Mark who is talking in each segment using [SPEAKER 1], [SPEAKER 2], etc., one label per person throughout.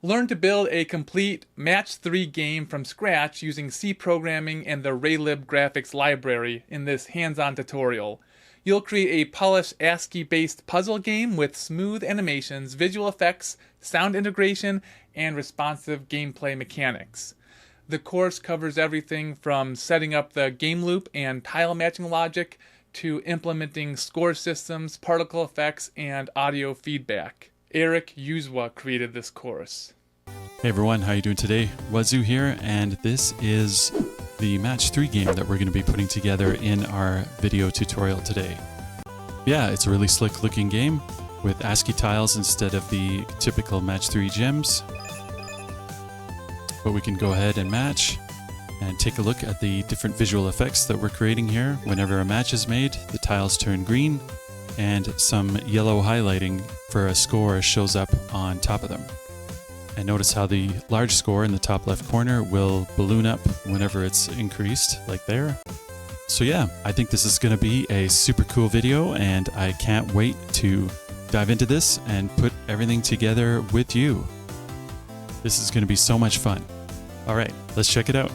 [SPEAKER 1] Learn to build a complete Match3 game from scratch using C programming and the Raylib graphics library in this hands-on tutorial. You'll create a polished ASCII-based puzzle game with smooth animations, visual effects, sound integration, and responsive gameplay mechanics. The course covers everything from setting up the game loop and tile matching logic to implementing score systems, particle effects, and audio feedback. Eric Uzwa created this course.
[SPEAKER 2] Hey everyone, how you doing today? Wazoo here, and this is the Match3 game that we're going to be putting together in our video tutorial today. Yeah, it's a really slick looking game with ASCII tiles instead of the typical Match3 gems. But we can go ahead and match and take a look at the different visual effects that we're creating here. Whenever a match is made, the tiles turn green and some yellow highlighting for a score shows up on top of them. And notice how the large score in the top left corner will balloon up whenever it's increased, like there. So yeah, I think this is going to be a super cool video, and I can't wait to dive into this and put everything together with you. This is going to be so much fun. All right, let's check it out.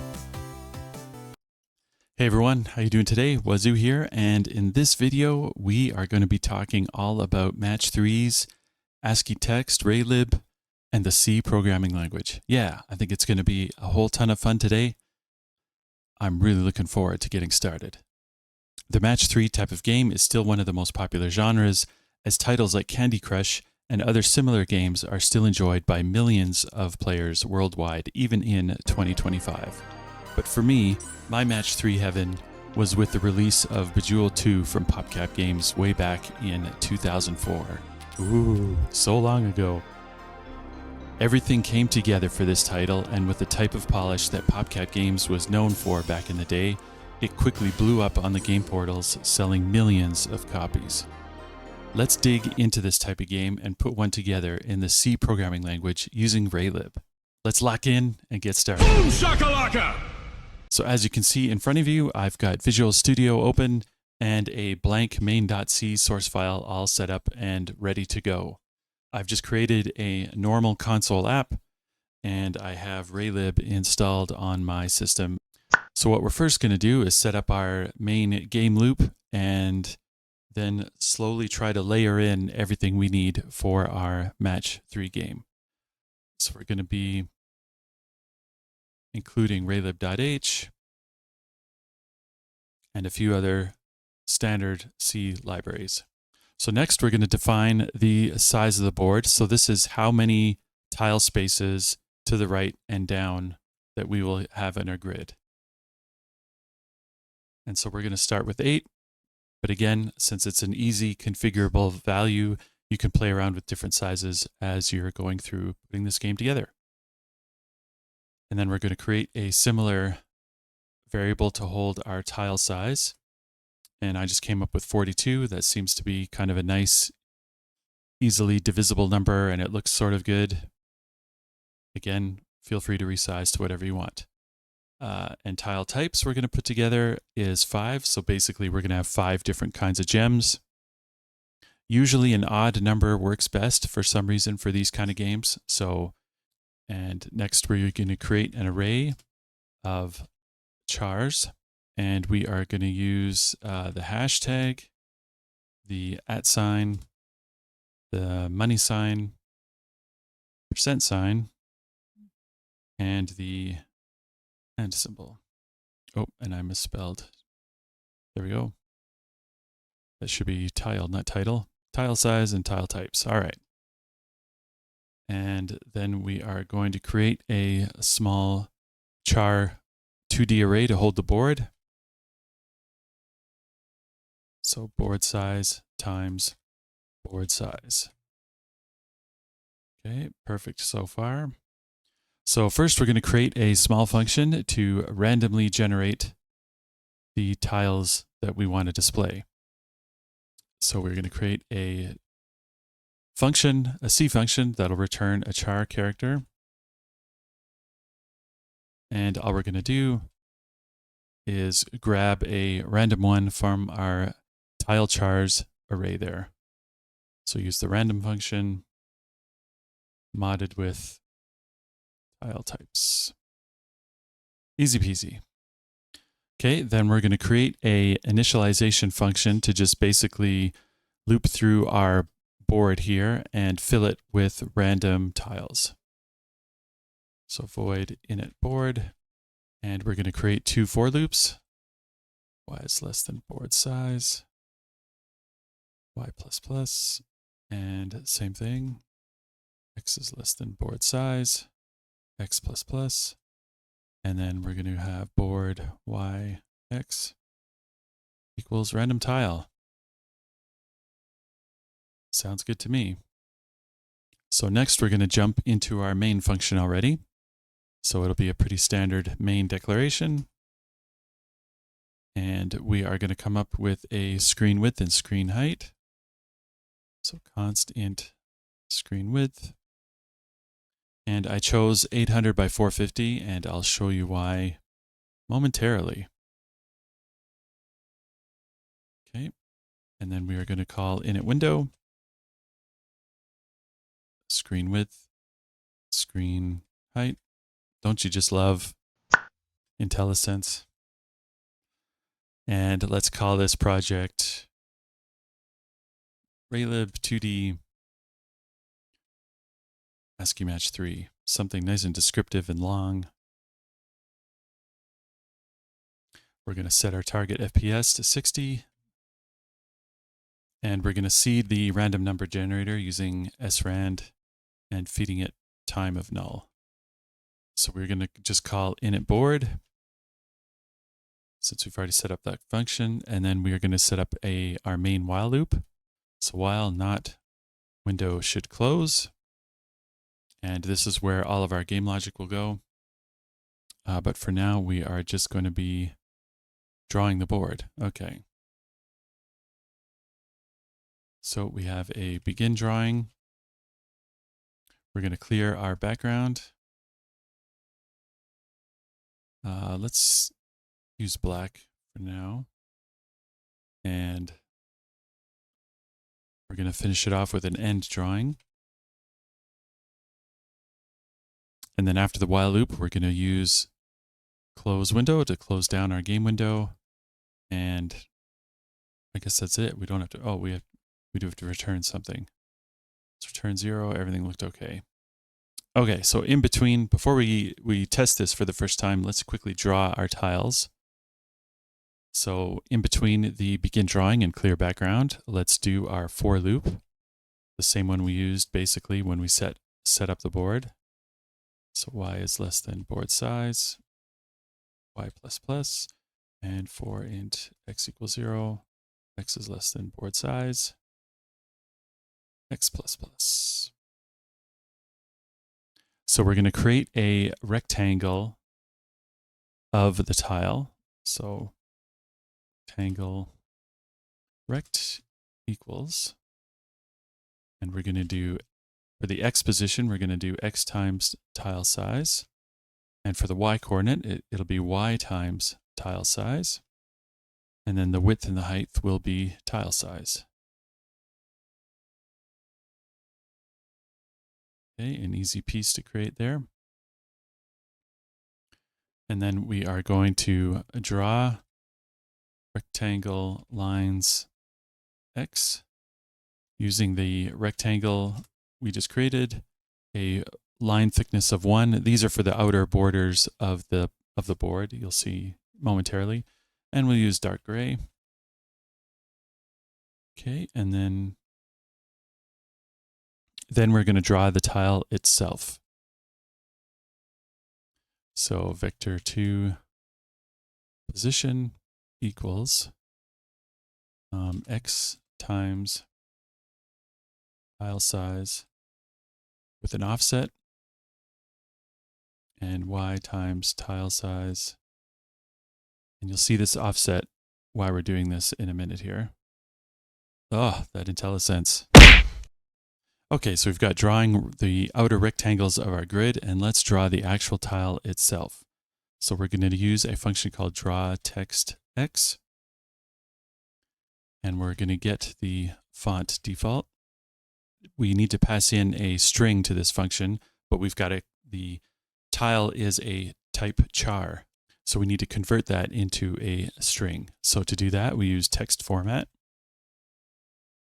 [SPEAKER 2] Hey everyone, how you doing today? Wazoo here, and in this video we are going to be talking all about Match3's ASCII text, Raylib, and the C programming language. Yeah, I think it's going to be a whole ton of fun today. I'm really looking forward to getting started. The Match3 type of game is still one of the most popular genres, as titles like Candy Crush and other similar games are still enjoyed by millions of players worldwide, even in 2025. But for me, my Match3 heaven was with the release of Bejeweled 2 from PopCap Games way back in 2004. Ooh, so long ago. Everything came together for this title, and with the type of polish that PopCap Games was known for back in the day, it quickly blew up on the game portals, selling millions of copies. Let's dig into this type of game and put one together in the C programming language using Raylib. Let's lock in and get started.
[SPEAKER 3] Boom shakalaka!
[SPEAKER 2] So as you can see in front of you, I've got Visual Studio open and a blank main.c source file all set up and ready to go. I've just created a normal console app, and I have Raylib installed on my system. So what we're first going to do is set up our main game loop and then slowly try to layer in everything we need for our Match3 game. So we're going to be including Raylib.h and a few other standard C libraries. So next we're going to define the size of the board. So this is how many tile spaces to the right and down that we will have in our grid. And so we're going to start with 8. But again, since it's an easy configurable value, you can play around with different sizes as you're going through putting this game together. And then we're going to create a similar variable to hold our tile size. And I just came up with 42. That seems to be kind of a nice, easily divisible number, and it looks sort of good. Again, feel free to resize to whatever you want. And tile types we're going to put together is 5. So basically we're going to have 5 different kinds of gems. Usually an odd number works best for some reason for these kind of games. And next we're going to create an array of chars. And we are going to use the hashtag, the @sign, the money sign, %sign, and the and symbol. Oh, and I misspelled. There we go. That should be tile, not title. Tile size and tile types. All right. And then we are going to create a small char 2D array to hold the board. So board size times board size. Okay, perfect so far. So first we're going to create a small function to randomly generate the tiles that we want to display. So we're going to create a function, a C function that'll return a char character. And all we're going to do is grab a random one from our tile chars array there. So use the random function modded with tile types. Easy peasy. Okay, then we're going to create a initialization function to just basically loop through our board here and fill it with random tiles. So void init board, and we're going to create 2 for loops. Y is less than board size, y plus plus, and same thing. X is less than board size, x plus plus, and then we're going to have board y x equals random tile. Sounds good to me. So next we're going to jump into our main function already. So it'll be a pretty standard main declaration. And we are going to come up with a screen width and screen height. So const int screen width. And I chose 800 by 450, and I'll show you why momentarily. Okay. And then we are going to call init window, screen width, screen height. Don't you just love IntelliSense? And let's call this project Raylib 2D ASCII Match3. Something nice and descriptive and long. We're going to set our target FPS to 60. And we're going to seed the random number generator using srand and feeding it time of null. So we're going to just call init board, since we've already set up that function. And then we are going to set up our main while loop. So while not window should close. And this is where all of our game logic will go. But for now, we are just going to be drawing the board. Okay. So we have a begin drawing. We're going to clear our background. Let's use black for now. And we're going to finish it off with an end drawing. And then after the while loop, we're going to use close window to close down our game window. And I guess that's it. We don't have to, oh, we do have to return something. Let's return 0. Everything looked okay. Okay, so in between, before we test this for the first time, let's quickly draw our tiles. So in between the begin drawing and clear background, let's do our for loop. The same one we used basically when we set up the board. So y is less than board size, y plus plus, and for int x equals 0, x is less than board size, x plus plus. So we're going to create a rectangle of the tile. So rectangle rect equals, and we're going to do, for the x position, we're going to do x times tile size. And for the y coordinate, it'll be y times tile size. And then the width and the height will be tile size. Okay, an easy piece to create there. And then we are going to draw rectangle lines x using the rectangle we just created, a line thickness of 1. These are for the outer borders of the board, you'll see momentarily. And we'll use dark gray. Okay, and then we're going to draw the tile itself. So vector 2 position equals x times tile size with an offset, and y times tile size. And you'll see this offset why we're doing this in a minute here. Oh, that IntelliSense. Okay, so we've got drawing the outer rectangles of our grid, and let's draw the actual tile itself. So we're going to use a function called drawTextX, and we're going to get the font default. We need to pass in a string to this function, but we've got the tile is a type char. So we need to convert that into a string. So to do that, we use text format,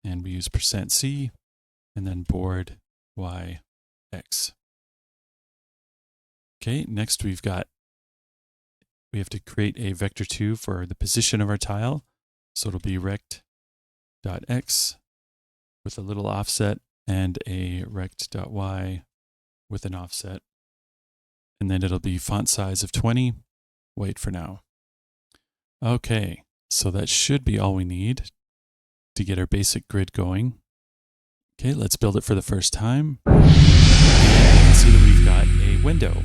[SPEAKER 2] and we use %c, and then board y x. Okay, next we have to create a vector2 for the position of our tile. So it'll be rect.x with a little offset and a rect.y with an offset. And then it'll be font size of 20. Wait for now. Okay, so that should be all we need to get our basic grid going. Okay, let's build it for the first time. And you can see that we've got a window.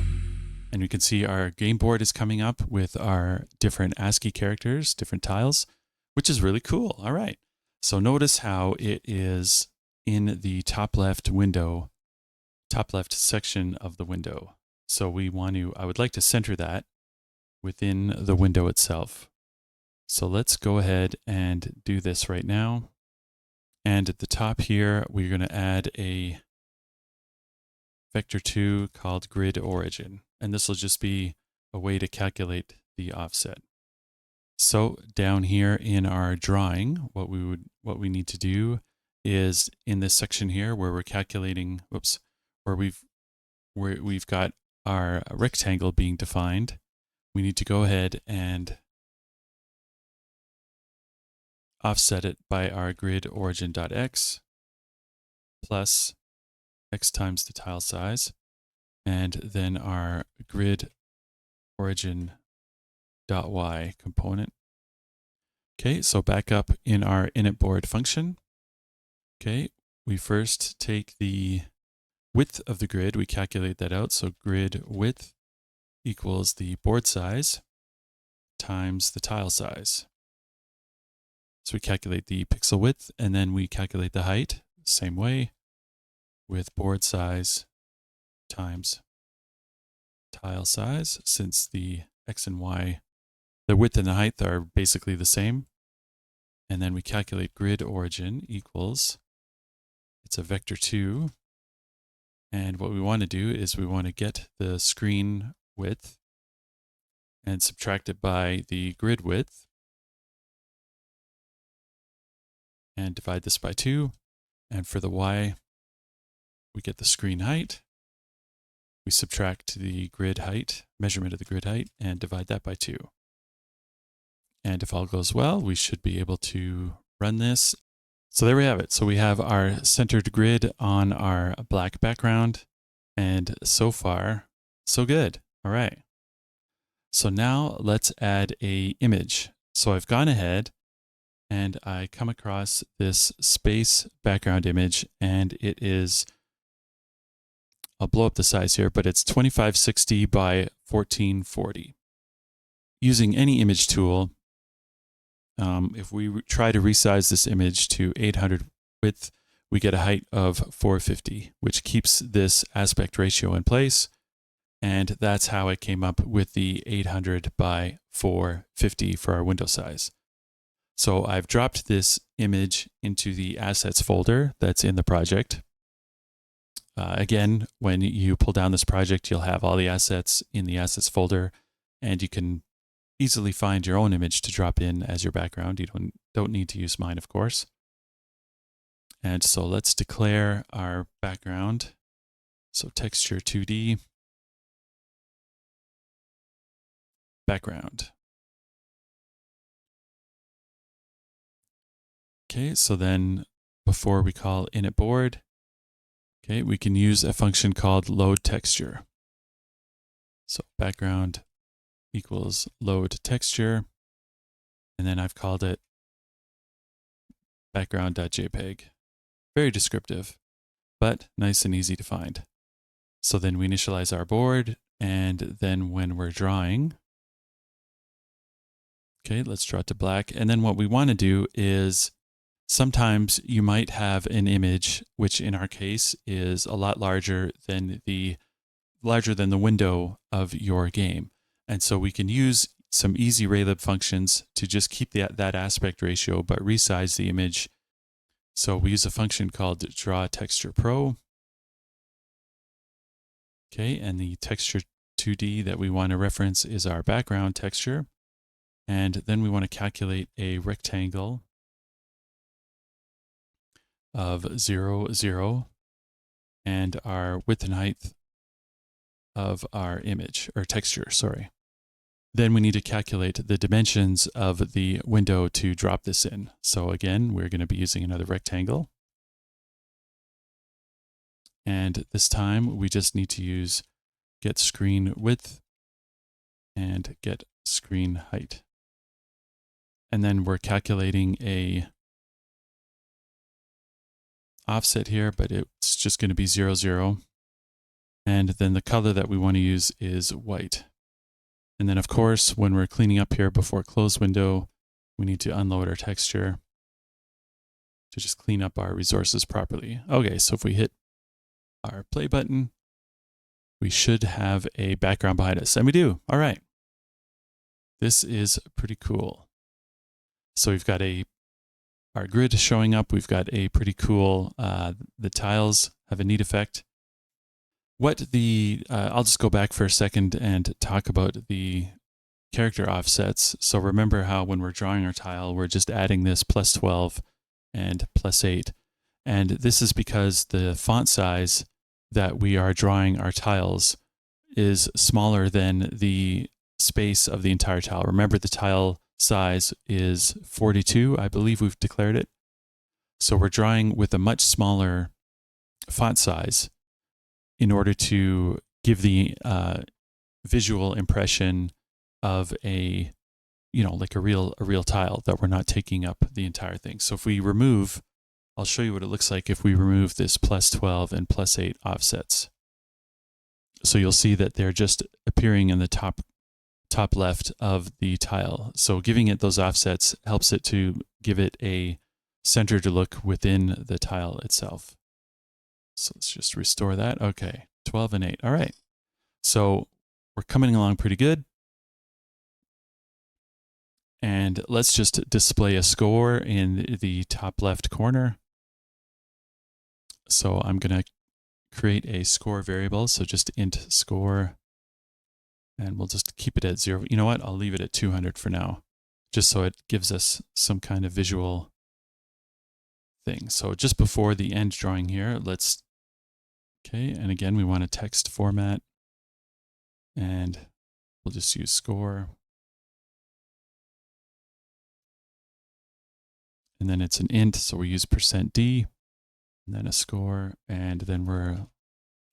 [SPEAKER 2] And we can see our game board is coming up with our different ASCII characters, different tiles, which is really cool. All right. So notice how it is in the top left window, top left section of the window. So I would like to center that within the window itself. So let's go ahead and do this right now. And at the top here, we're going to add a vector2 called grid origin. And this will just be a way to calculate the offset. So down here in our drawing, what we need to do is in this section here where we're calculating, where we've got our rectangle being defined, we need to go ahead and offset it by our grid origin.x plus x times the tile size, and then our grid origin.y component. Okay, so back up in our initBoard function. Okay, we first take the width of the grid, we calculate that out. So grid width equals the board size times the tile size. So we calculate the pixel width, and then we calculate the height, same way, with board size times tile size, since the x and y, the width and the height are basically the same. And then we calculate grid origin equals, it's a vector2. And what we want to do is we want to get the screen width and subtract it by the grid width and divide this by 2. And for the y, we get the screen height. We subtract the grid height, measurement of the grid height, and divide that by 2. And if all goes well, we should be able to run this. So there we have it. So we have our centered grid on our black background, and so far, so good. All right. So now let's add an image. So I've gone ahead and I come across this space background image, and it is, I'll blow up the size here, but it's 2560 by 1440. Using any image tool, if we try to resize this image to 800 width, we get a height of 450, which keeps this aspect ratio in place. And that's how I came up with the 800 by 450 for our window size. So I've dropped this image into the assets folder that's in the project. Again, when you pull down this project, you'll have all the assets in the assets folder, and you can easily find your own image to drop in as your background. You don't need to use mine, of course. And so let's declare our background. So texture 2D, background. Okay, so then before we call initBoard, okay, we can use a function called load texture. So background equals load texture, and then I've called it background.jpg. Very descriptive, but nice and easy to find. So then we initialize our board, and then when we're drawing, okay, let's draw it to black. And then what we want to do is, sometimes you might have an image, which in our case is a lot larger than the window of your game. And so we can use some easy Raylib functions to just keep that aspect ratio, but resize the image. So we use a function called drawTexturePro. Okay, and the texture 2D that we want to reference is our background texture. And then we want to calculate a rectangle of 0, 0, and our width and height of our image, or texture, sorry. Then we need to calculate the dimensions of the window to drop this in. So again, we're going to be using another rectangle. And this time we just need to use get screen width and get screen height. And then we're calculating a offset here, but it's just going to be 0, 0. And then the color that we want to use is white. And then of course, when we're cleaning up here before close window, we need to unload our texture to just clean up our resources properly. Okay, so if we hit our play button, we should have a background behind us. And we do. All right. This is pretty cool. So we've got our grid showing up. We've got a pretty cool, the tiles have a neat effect. I'll just go back for a second and talk about the character offsets. So remember how when we're drawing our tile, we're just adding this +12 and +8. And this is because the font size that we are drawing our tiles is smaller than the space of the entire tile. Remember, the tile size is 42. I believe we've declared it. So we're drawing with a much smaller font size in order to give the visual impression of like a real tile, that we're not taking up the entire thing. So if we remove, I'll show you what it looks like if we remove this +12 and +8 offsets. So you'll see that they're just appearing in the top left of the tile. So giving it those offsets helps it to give it a centered look within the tile itself. So let's just restore that. Okay, 12 and 8. All right. So we're coming along pretty good. And let's just display a score in the top left corner. So I'm going to create a score variable. So just int score. And we'll just keep it at 0. You know what? I'll leave it at 200 for now, just so it gives us some kind of visual thing. So just before the end drawing here, okay, and again, we want a text format, and we'll just use score. And then it's an int, so we use %d, and then a score, and then we're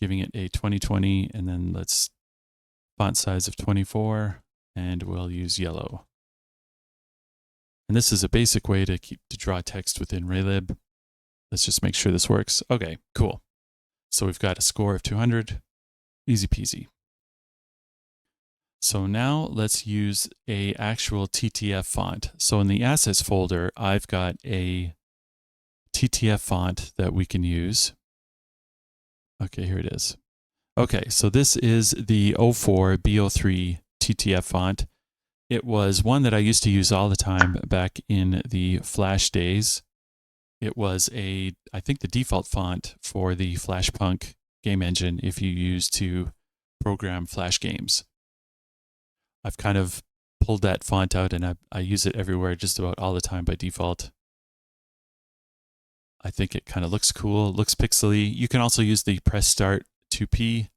[SPEAKER 2] giving it a 2020, and then let's font size of 24, and we'll use yellow. And this is a basic way to draw text within Raylib. Let's just make sure this works. Okay, cool. So we've got a score of 200, easy peasy. So now let's use a actual TTF font. So in the assets folder, I've got a TTF font that we can use. Okay, here it is. Okay, so this is the 04 B03 TTF font. It was one that I used to use all the time back in the Flash days. It was I think the default font for the Flashpunk game engine if you use to program Flash games. I've kind of pulled that font out and I use it everywhere just about all the time by default. I think it kind of looks cool, looks pixely. You can also use the Press Start 2P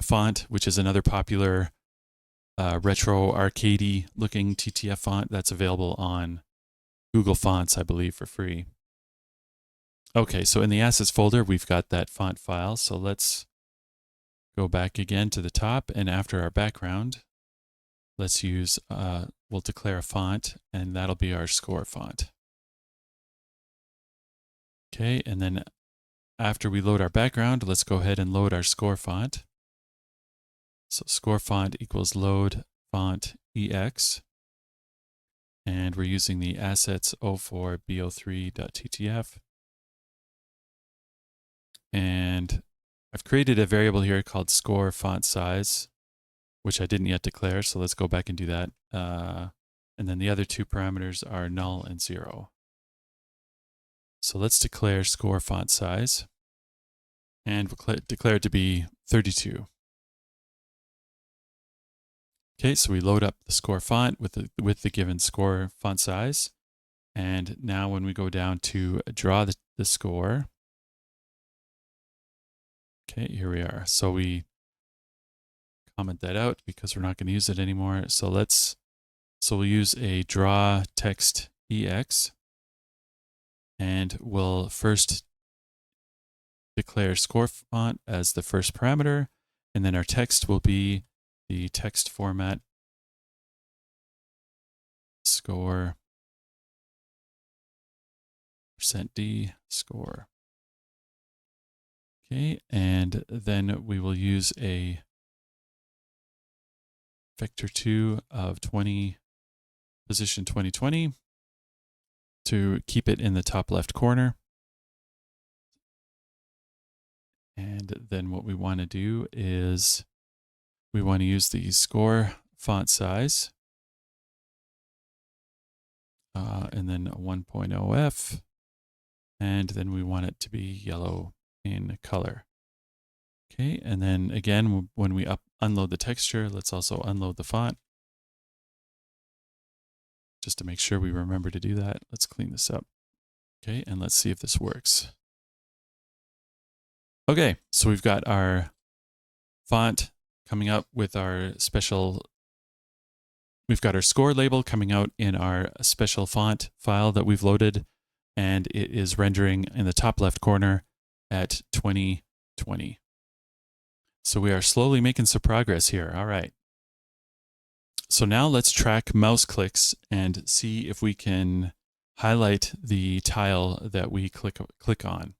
[SPEAKER 2] font, which is another popular retro arcadey looking TTF font that's available on Google Fonts, I believe, for free. Okay, so in the assets folder, we've got that font file. So let's go back again to the top, and after our background, let's use, we'll declare a font, and that'll be our score font. Okay, and then after we load our background, let's go ahead and load our score font. So score font equals load font EX. And we're using the assets 04 B03.ttf. And I've created a variable here called score font size, which I didn't yet declare. So let's go back and do that. And then the other two parameters are null and 0. So let's declare score font size. And we'll declare it to be 32. Okay, so we load up the score font with the given score font size. And now when we go down to draw the score, okay, here we are. So we comment that out because we're not going to use it anymore. So we'll use a draw text EX, and we'll first declare score font as the first parameter, and then our text will be the text format score %D score. Okay, and then we will use a vector2 of position 2020 to keep it in the top left corner. And then what we want to do is we want to use the score font size, and then 1.0F, and then we want it to be yellow in color. Okay, and then again, when we unload the texture, let's also unload the font. Just to make sure we remember to do that, let's clean this up. Okay, and let's see if this works. Okay, so we've got our font coming up with our special, we've got our score label coming out in our special font file that we've loaded, and it is rendering in the top left corner at 2020. So we are slowly making some progress here. All right. So now let's track mouse clicks and see if we can highlight the tile that we click on.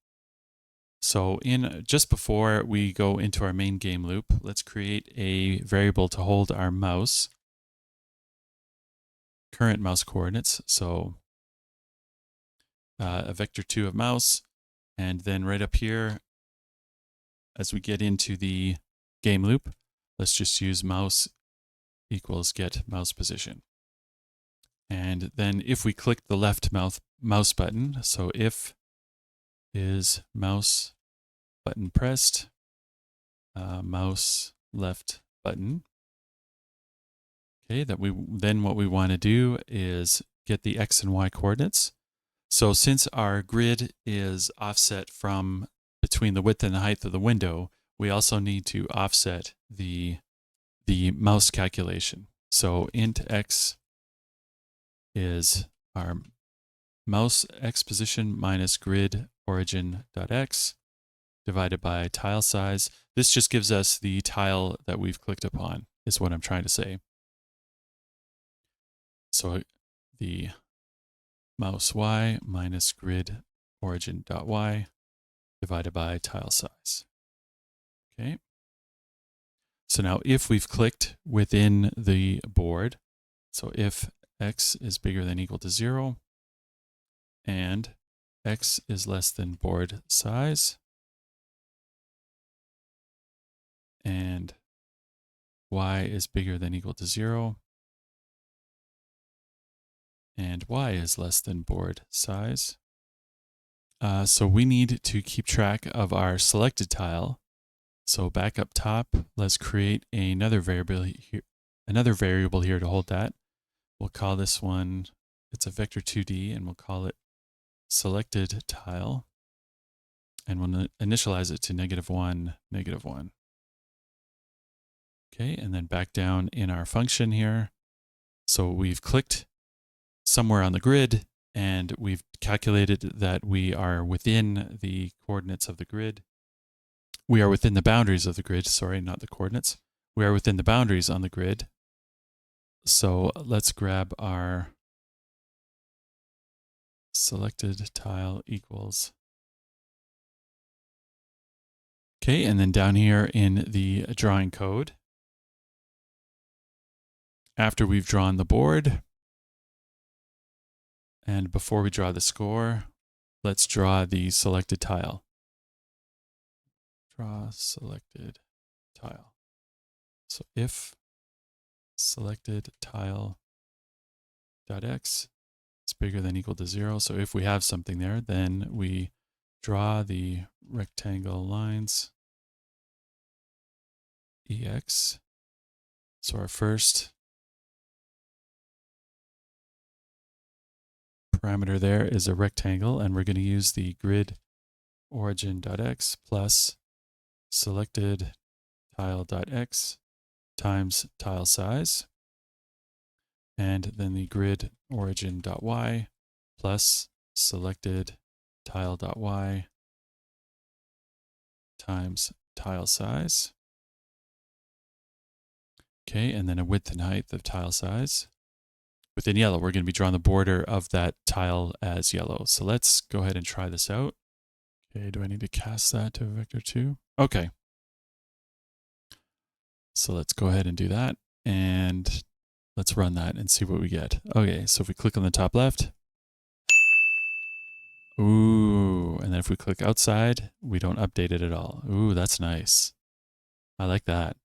[SPEAKER 2] So just before we go into our main game loop, let's create a variable to hold our current mouse coordinates. So a vector2 of mouse, and then right up here, as we get into the game loop, let's just use mouse equals get mouse position. And then if we click the left mouse button, so if is mouse button pressed, mouse left button. Okay, then what we want to do is get the X and Y coordinates. So since our grid is offset from between the width and the height of the window, we also need to offset the mouse calculation. So int X is our mouse X position minus grid origin.x divided by tile size. This just gives us the tile that we've clicked upon, is what I'm trying to say. So the mouse Y minus grid origin.y divided by tile size. Okay. So now if we've clicked within the board, so if X is bigger than or equal to 0 and X is less than board size and Y is bigger than or equal to 0 and Y is less than board size. So we need to keep track of our selected tile. So back up top, let's create another variable here to hold that. We'll call this one, it's a vector2D, and we'll call it selected tile. And we'll initialize it to -1, -1. Okay, and then back down in our function here. So we've clicked somewhere on the grid, and we've calculated that we are within the coordinates of the grid. We are within the boundaries of the grid, sorry, not the coordinates. We are within the boundaries on the grid. So let's grab our selected tile equals. Okay, and then down here in the drawing code, after we've drawn the board, and before we draw the score, let's draw the selected tile. Draw selected tile. So if selected tile dot x is bigger than or equal to 0, so if we have something there, then we draw the rectangle lines EX. So our first parameter there is a rectangle, and we're going to use the grid origin.x plus selected tile.x times tile size, and then the grid origin.y plus selected tile.y times tile size. Okay, and then a width and height of tile size. Within yellow, we're going to be drawing the border of that tile as yellow. So let's go ahead and try this out. Okay, do I need to cast that to vector 2? Okay. So let's go ahead and do that. And let's run that and see what we get. Okay, so if we click on the top left. Ooh, and then if we click outside, we don't update it at all. Ooh, that's nice. I like that.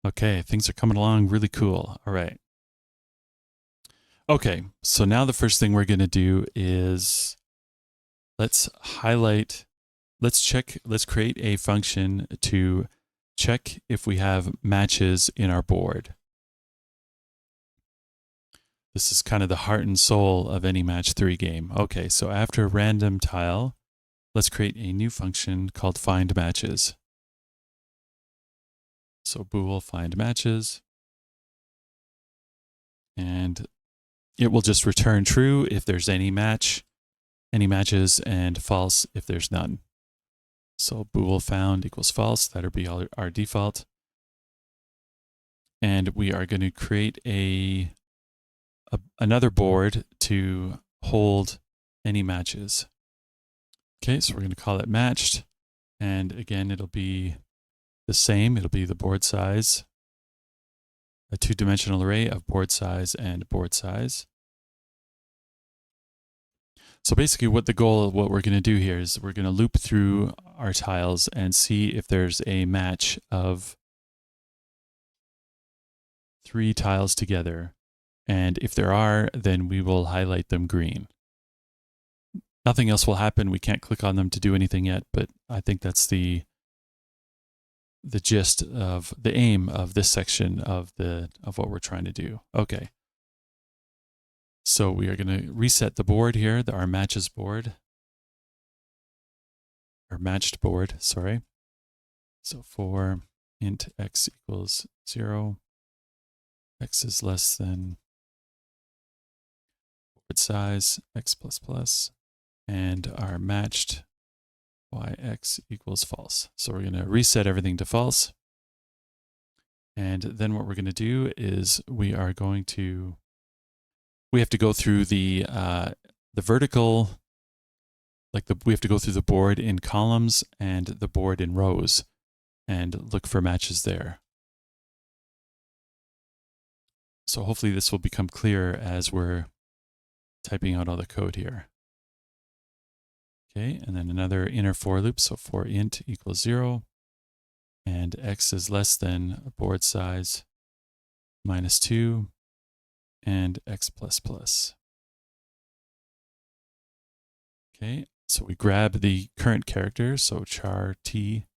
[SPEAKER 2] Okay, things are coming along really cool. All right. Okay, so now the first thing we're going to do is let's create a function to check if we have matches in our board. This is kind of the heart and soul of any Match3 game. Okay, so after random tile, let's create a new function called find matches. So bool find matches, and it will just return true if there's any matches, and false if there's none. So bool found equals false. That'll be our default. And we are going to create another board to hold any matches. Okay, so we're going to call it matched. And again, it'll be the same. It'll be the board size, a two-dimensional array of board size and board size. So basically what we're going to do here is we're going to loop through our tiles and see if there's a match of 3 tiles together. And if there are, then we will highlight them green. Nothing else will happen. We can't click on them to do anything yet, but I think that's the gist of the aim of this section of what we're trying to do. Okay. So we are going to reset the board here, our matches board, or matched board, sorry. So for int x equals 0, x is less than board size, x plus plus, and our matched yx equals false. So we're going to reset everything to false. And then what we're going to do is we have to go through the vertical, we have to go through the board in columns and the board in rows and look for matches there. So hopefully this will become clear as we're typing out all the code here. Okay, and then another inner for loop. So for int equals 0 and x is less than board size minus 2 and x plus plus. Okay, so we grab the current character. So char t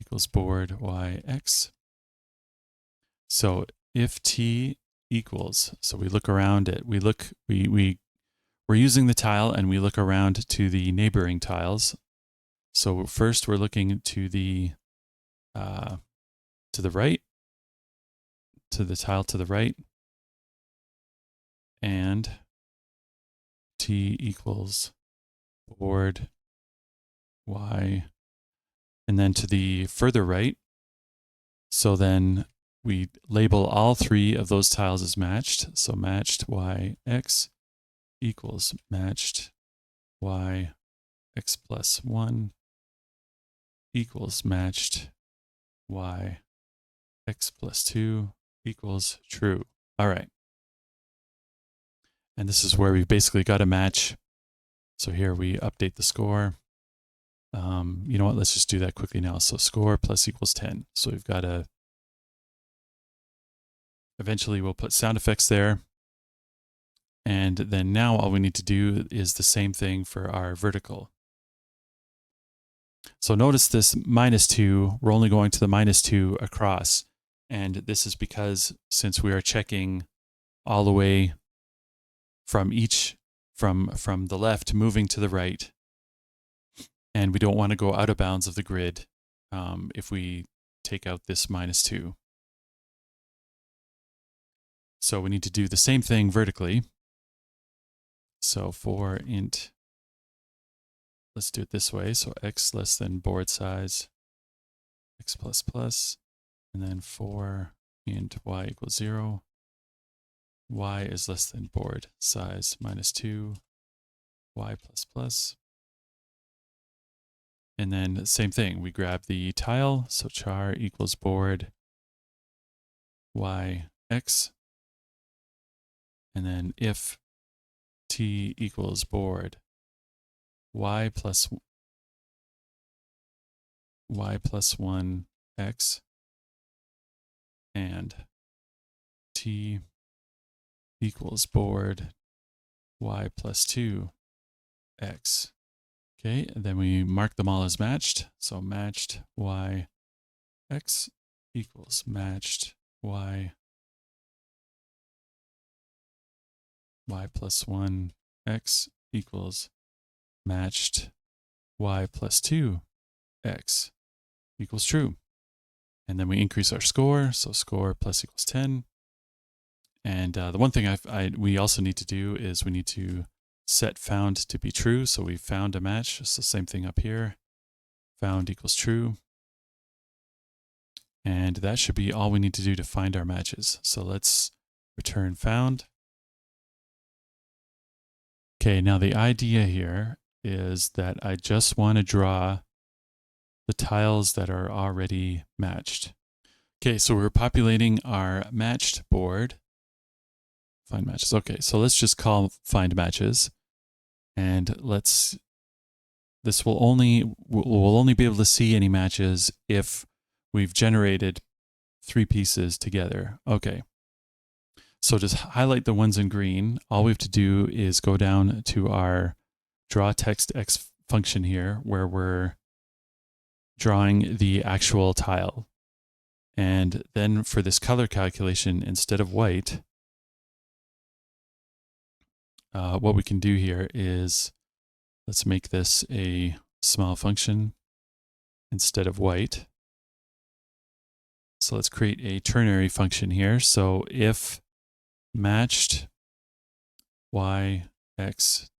[SPEAKER 2] equals board yx. So if t equals, so we look around it, we're using the tile and we look around to the neighboring tiles. So first we're looking to the right, to the tile to the right, and t equals board y, and then to the further right. So then we label all 3 of those tiles as matched. So matched yx equals matched y x plus 1 equals matched y x plus 2 equals true. All right. And this is where we've basically got a match. So here we update the score. You know what? Let's just do that quickly now. So score plus equals 10. So we've got eventually we'll put sound effects there. And then now all we need to do is the same thing for our vertical. So notice this -2, we're only going to the -2 across. And this is because since we are checking all the way from the left moving to the right. And we don't want to go out of bounds of the grid if we take out this -2. So we need to do the same thing vertically. So for int, let's do it this way. So x less than board size, x plus plus, and then for int y equals 0, y is less than board size -2, y plus plus. And then same thing, we grab the tile, so char equals board y x, and then if t equals board y plus 1 x, and t equals board y plus 2 x. Okay, and then we mark them all as matched. So matched y x equals matched y plus 1 x equals matched y plus 2 x equals true. And then we increase our score. So score plus equals 10. And the one thing we also need to do is we need to set found to be true. So we found a match. So same thing up here. Found equals true. And that should be all we need to do to find our matches. So let's return found. Okay, now the idea here is that I just want to draw the tiles that are already matched. Okay, so we're populating our matched board. Find matches. Okay, so let's just call find matches. And we'll only be able to see any matches if we've generated 3 pieces together. Okay. So just highlight the ones in green. All we have to do is go down to our draw text X function here where we're drawing the actual tile. And then for this color calculation, instead of white, what we can do here is let's make this a small function instead of white. So let's create a ternary function here. So if matched yx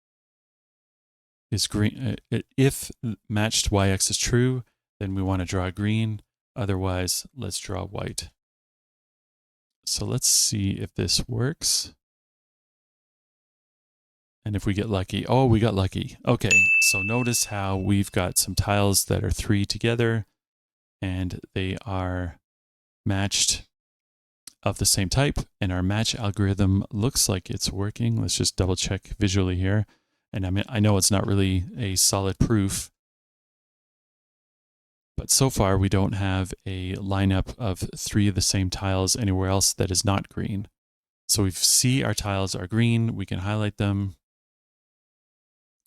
[SPEAKER 2] is green, if matched yx is true, then we want to draw green. Otherwise, let's draw white. So let's see if this works. And if we get lucky, oh, we got lucky. Okay, so notice how we've got some tiles that are 3 together and they are matched of the same type, and our match algorithm looks like it's working. Let's just double check visually here. And I know it's not really a solid proof, but so far we don't have a lineup of 3 of the same tiles anywhere else that is not green. So we see our tiles are green, we can highlight them,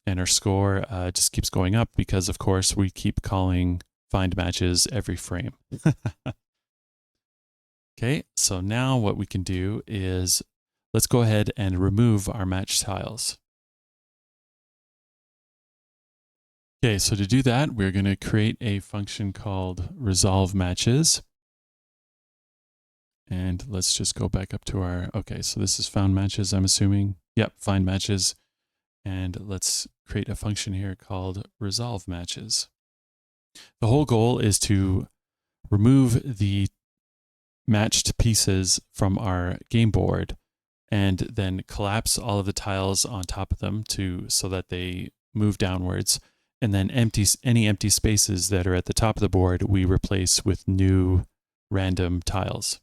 [SPEAKER 2] and our score just keeps going up because, of course, we keep calling find matches every frame. Okay, so now what we can do is let's go ahead and remove our match tiles. Okay, so to do that, we're going to create a function called resolve matches. And let's just go back up to our, okay, so this is found matches, I'm assuming. Yep, find matches. And let's create a function here called resolve matches. The whole goal is to remove the matched pieces from our game board and then collapse all of the tiles on top of them so that they move downwards. And then any empty spaces that are at the top of the board, we replace with new random tiles.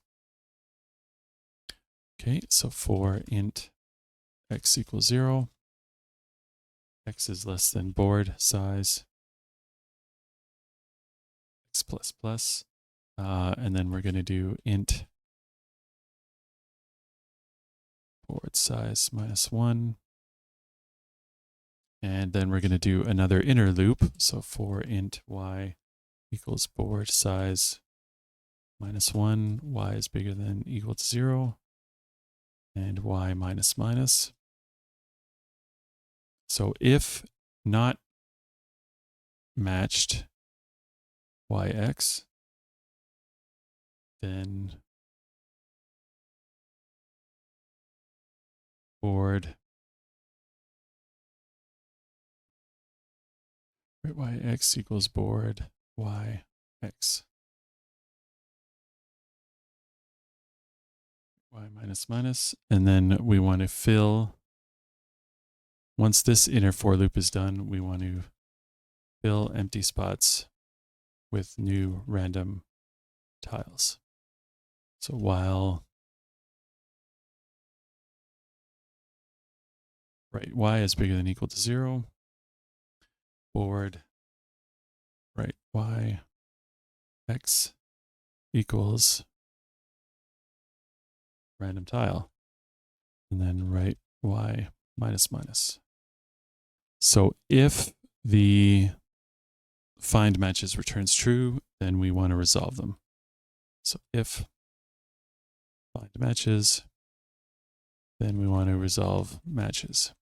[SPEAKER 2] Okay, so for int x equals 0, x is less than board size, x plus plus, and then we're going to do int board size -1. And then we're going to do another inner loop. So for int y equals board size -1, y is bigger than equal to 0, and y minus minus. So if not matched yx, then board yx equals board yx. Y minus minus, and then we want to fill, once this inner for loop is done, we want to fill empty spots with new random tiles. So while right y is bigger than or equal to 0, board right y x equals random tile, and then right y minus minus. So if the find matches returns true, then we want to resolve them. So if find matches, then we want to resolve matches.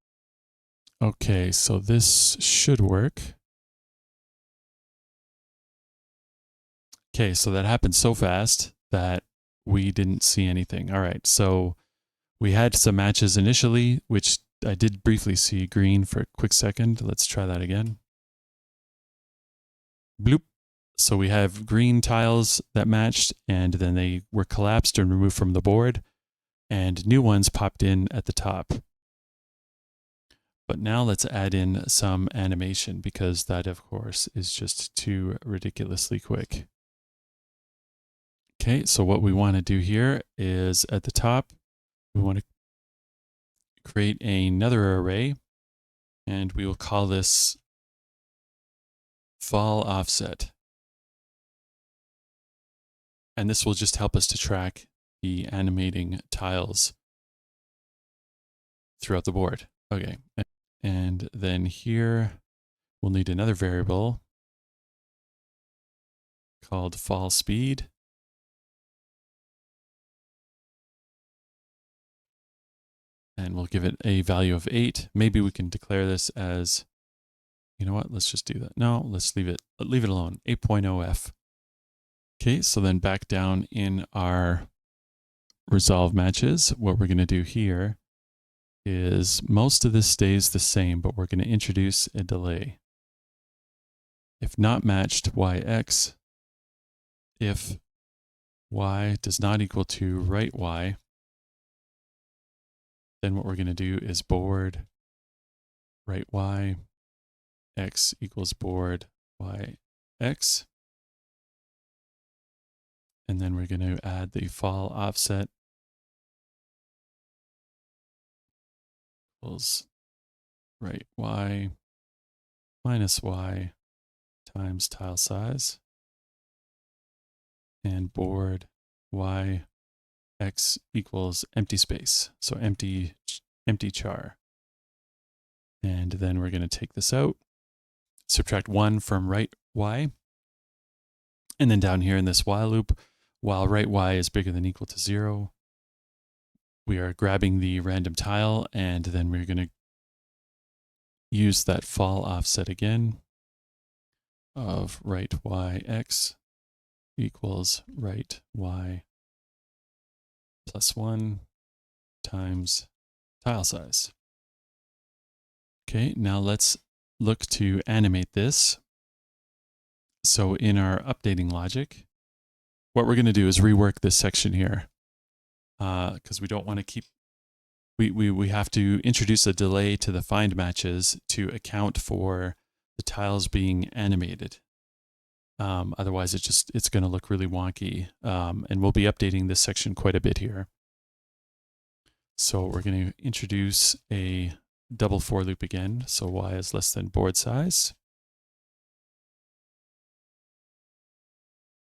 [SPEAKER 2] Okay, so this should work. Okay, so that happened so fast that we didn't see anything. All right, so we had some matches initially, which I did briefly see green for a quick second. Let's try that again. Bloop. So we have green tiles that matched, and then they were collapsed and removed from the board, and new ones popped in at the top. But now let's add in some animation, because that, of course, is just too ridiculously quick. Okay, so what we want to do here is at the top, we want to create another array, and we will call this fall offset. And this will just help us to track the animating tiles throughout the board. Okay, and then here we'll need another variable called fall speed. And we'll give it a value of 8. Maybe we can declare this as, you know what, let's just do that. No, let's leave it alone, 8.0f. Okay, so then back down in our resolve matches, what we're going to do here is most of this stays the same, but we're going to introduce a delay. If not matched yx, if y does not equal to right y, then what we're going to do is board right y x equals board y x. And then we're going to add the fall offset equals right y minus y times tile size, and board y x equals empty space, so empty char. And then we're going to take this out, subtract 1 from right y, and then down here in this while loop, while right y is bigger than or equal to 0, we are grabbing the random tile, and then we're going to use that fall offset again of right y x equals right y plus 1 times tile size. Okay, now let's look to animate this. So in our updating logic, what we're going to do is rework this section here, because we don't want to keep, we have to introduce a delay to the find matches to account for the tiles being animated. Otherwise, it's going to look really wonky, and we'll be updating this section quite a bit here. So we're going to introduce a double for loop again. So y is less than board size.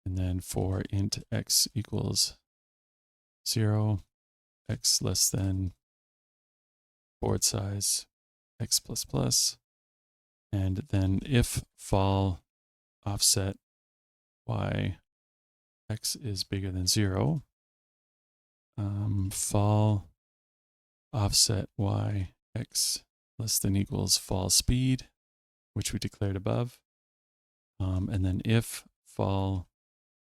[SPEAKER 2] And then for int x equals 0, x less than board size, x plus plus. And then if fall offset y x is bigger than 0, fall offset y x less than equals fall speed, which we declared above. And then if fall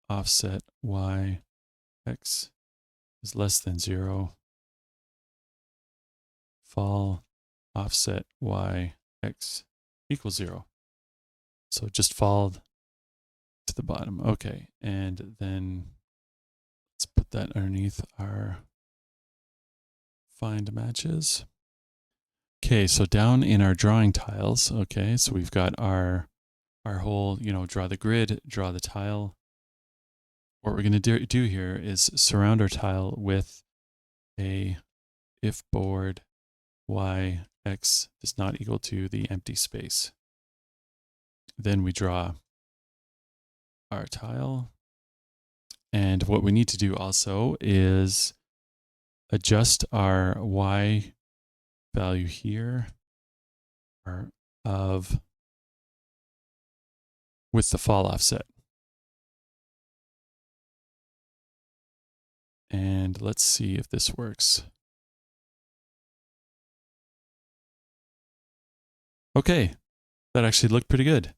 [SPEAKER 2] offset y x is less than 0, fall offset y x equals 0. So just fall to the bottom. Okay, and then let's put that underneath our find matches. Okay, so down in our drawing tiles, okay, so we've got our whole, draw the grid, draw the tile. What we're going to do here is surround our tile with a if board y x is not equal to the empty space. Then we draw our tile. And what we need to do also is adjust our y value here with the fall offset. And let's see if this works. Okay, that actually looked pretty good.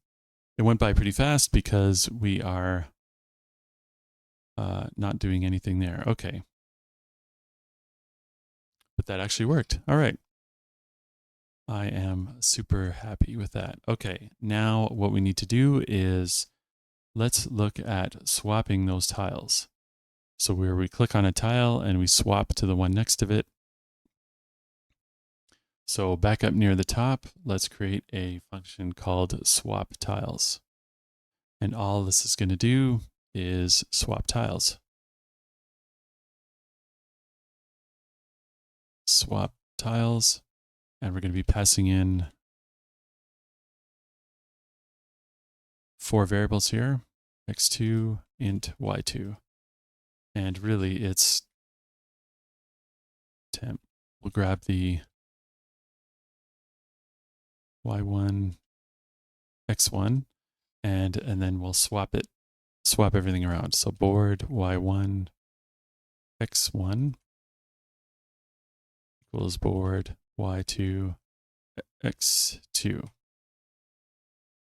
[SPEAKER 2] It went by pretty fast because we are not doing anything there. Okay. But that actually worked. All right. I am super happy with that. Okay, now what we need to do is let's look at swapping those tiles. So where we click on a tile and we swap to the one next to it. So back up near the top, let's create a function called swap tiles. And all this is going to do is swap tiles. Swap tiles, and we're going to be passing in 4 variables here, x2, int y2. And really it's temp. We'll grab the y1, x1, and then we'll swap everything around. So board y1, x1 equals board y2, x2.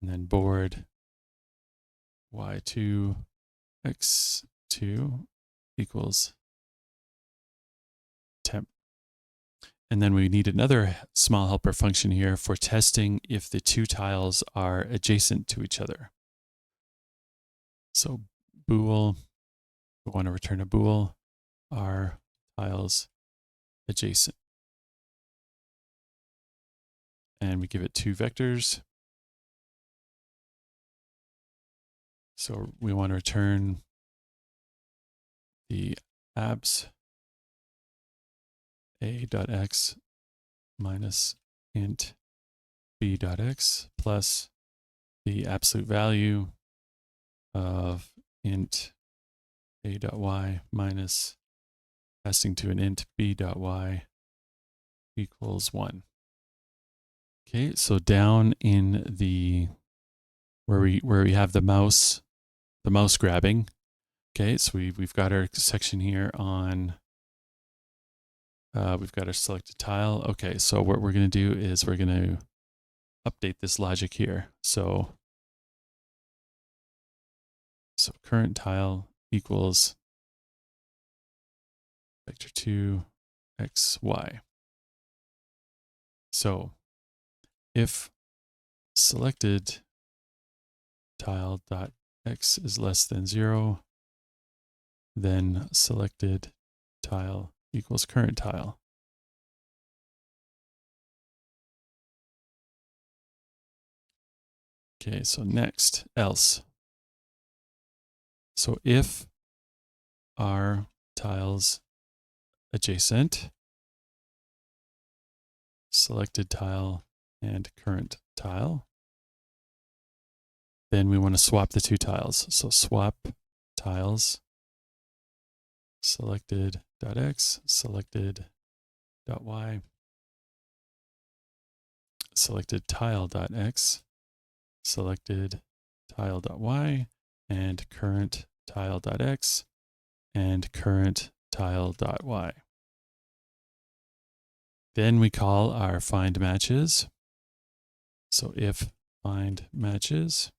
[SPEAKER 2] And then board y2, x2 equals temp. And then we need another small helper function here for testing if the two tiles are adjacent to each other. So bool, we want to return a bool, are tiles adjacent. And we give it 2 vectors. So we want to return the abs a.x minus int b.x plus the absolute value of int a.y minus passing to an int b.y equals 1. Okay, so down in the where we have the mouse grabbing. Okay, so we've got our section here on we've got our selected tile. Okay, so what we're going to do is we're going to update this logic here. So current tile equals vector2 x, y. So if selected tile dot x is less than 0, then selected tile equals current tile. Okay, so next, else. So if our tiles adjacent, selected tile and current tile, then we want to swap the 2 tiles. So swap tiles, selected.x, selected.y, selected tile.x, selected tile.y, and current tile.x, and current tile.y. Then we call our find matches. So if find matches,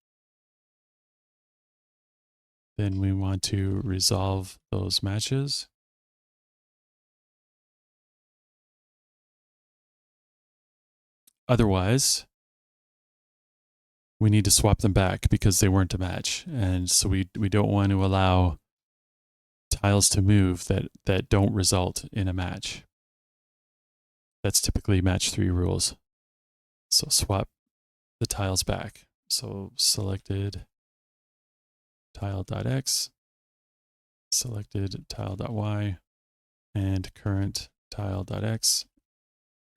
[SPEAKER 2] then we want to resolve those matches. Otherwise, we need to swap them back because they weren't a match. And so we don't want to allow tiles to move that don't result in a match. That's typically Match3 rules. So swap the tiles back. So selected tile.x, selected tile.y, and current tile.x,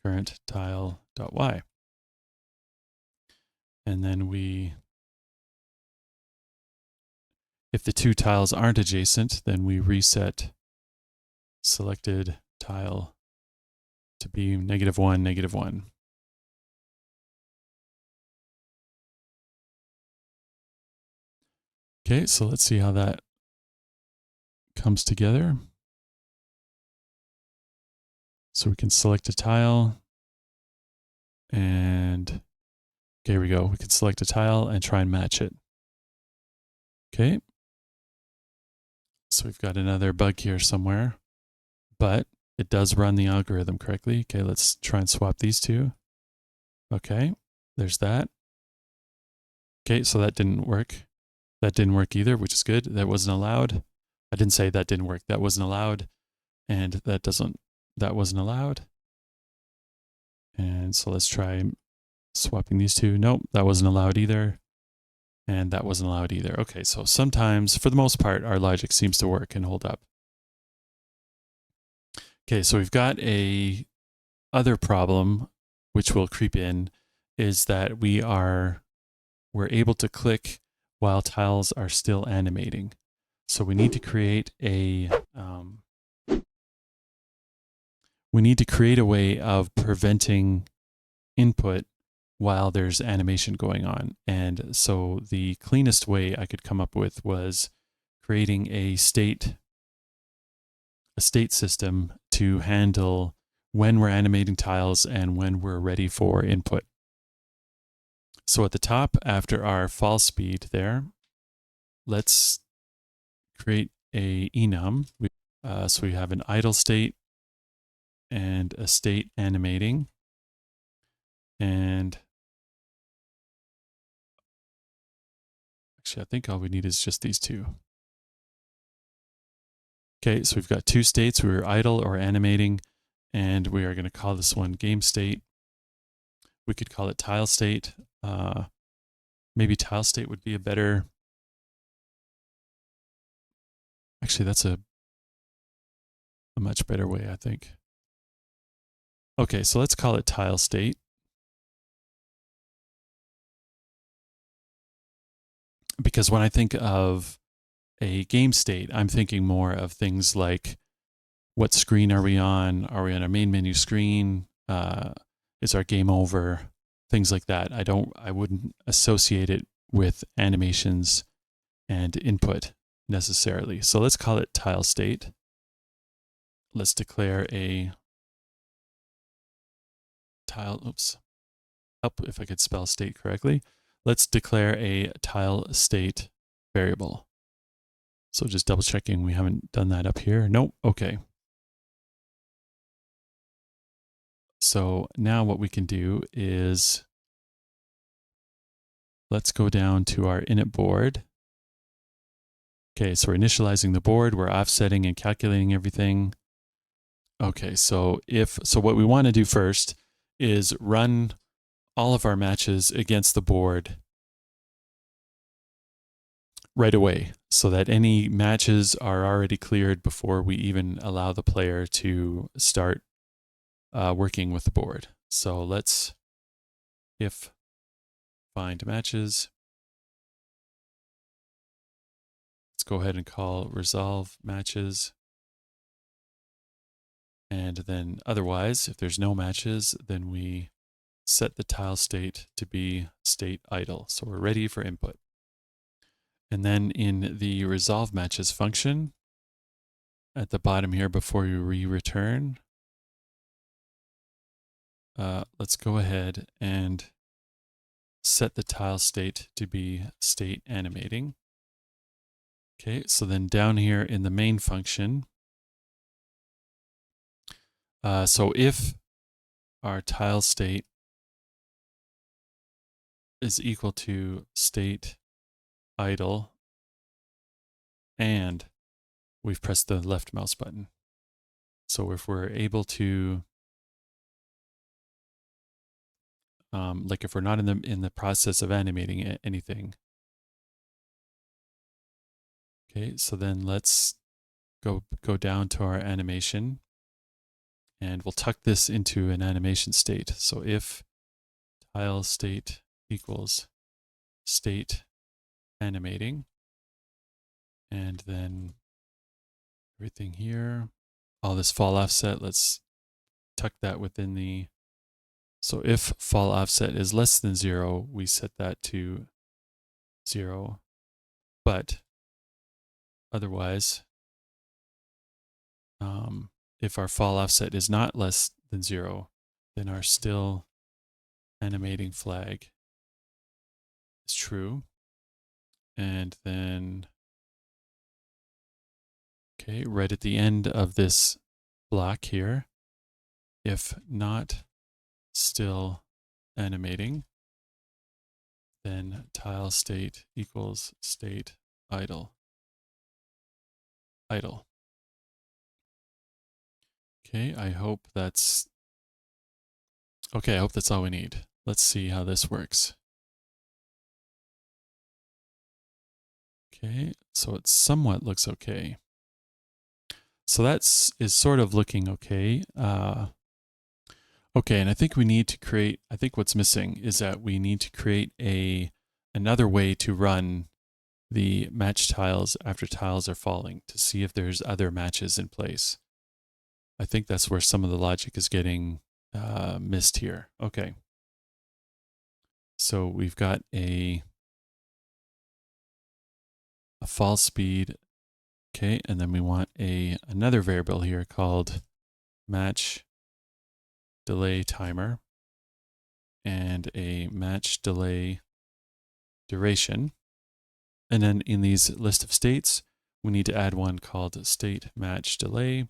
[SPEAKER 2] current tile.y. And then if the two tiles aren't adjacent, then we reset selected tile to be -1, -1. Okay, so let's see how that comes together. So we can select a tile and here we go. We can select a tile and try and match it. Okay. So we've got another bug here somewhere, but it does run the algorithm correctly. Okay, let's try and swap these two. Okay, there's that. Okay, so that didn't work. That didn't work either, which is good. That wasn't allowed. I didn't say that didn't work. That wasn't allowed. And that wasn't allowed. And so let's try swapping these two. Nope, that wasn't allowed either. And that wasn't allowed either. Okay, so sometimes, for the most part, our logic seems to work and hold up. Okay, so we've got a other problem, which will creep in, is that we're able to click while tiles are still animating. So we need to create a way of preventing input while there's animation going on. And so the cleanest way I could come up with was creating a state system to handle when we're animating tiles and when we're ready for input. So at the top, after our fall speed there, let's create a enum. So we have an idle state and a state animating. And actually, I think all we need is just these two. Okay, so we've got two states. We were idle or animating, and we are going to call this one game state. We could call it tile state. Maybe tile state would be a better. Actually, that's a much better way, I think. Okay, so let's call it tile state. Because when I think of a game state, I'm thinking more of things like what screen are we on? Are we on our main menu screen? Is our game over? Things like that. I wouldn't associate it with animations and input necessarily. So let's call it tile state. Let's declare a tile, oops, help if I could spell state correctly. Let's declare a tile state variable. So just double checking we haven't done that up here. Nope, okay. So now what we can do is let's go down to our init board. Okay, so we're initializing the board, we're offsetting and calculating everything. Okay, so what we want to do first is run all of our matches against the board right away so that any matches are already cleared before we even allow the player to start working with the board. So let's if find matches. Let's go ahead and call resolve matches. And then otherwise, if there's no matches, then we set the tile state to be state idle. So we're ready for input. And then in the resolve matches function at the bottom here before you return, let's go ahead and set the tile state to be state animating. Okay, so then down here in the main function, so if our tile state is equal to state idle and we've pressed the left mouse button. So if we're able to, like if we're not in the process of animating anything. Okay, so then let's go down to our animation and we'll tuck this into an animation state. So if tile state equals state animating, and then everything here, all this fall offset, let's tuck that within the, so if fall offset is less than 0, we set that to 0, but otherwise, if our fall offset is not less than 0, then our still animating flag is true. And then, okay, right at the end of this block here, if not still animating, then tile state equals state idle. Idle. Okay, I hope that's all we need. Let's see how this works. Okay, so it somewhat looks okay. So is sort of looking okay. Okay, and I think we need to create, I think what's missing is that we need to create another way to run the match tiles after tiles are falling to see if there's other matches in place. I think that's where some of the logic is getting missed here. Okay. So we've got a fall speed. Okay, and then we want another variable here called match delay timer and a match delay duration. And then in these list of states, we need to add one called state match delay.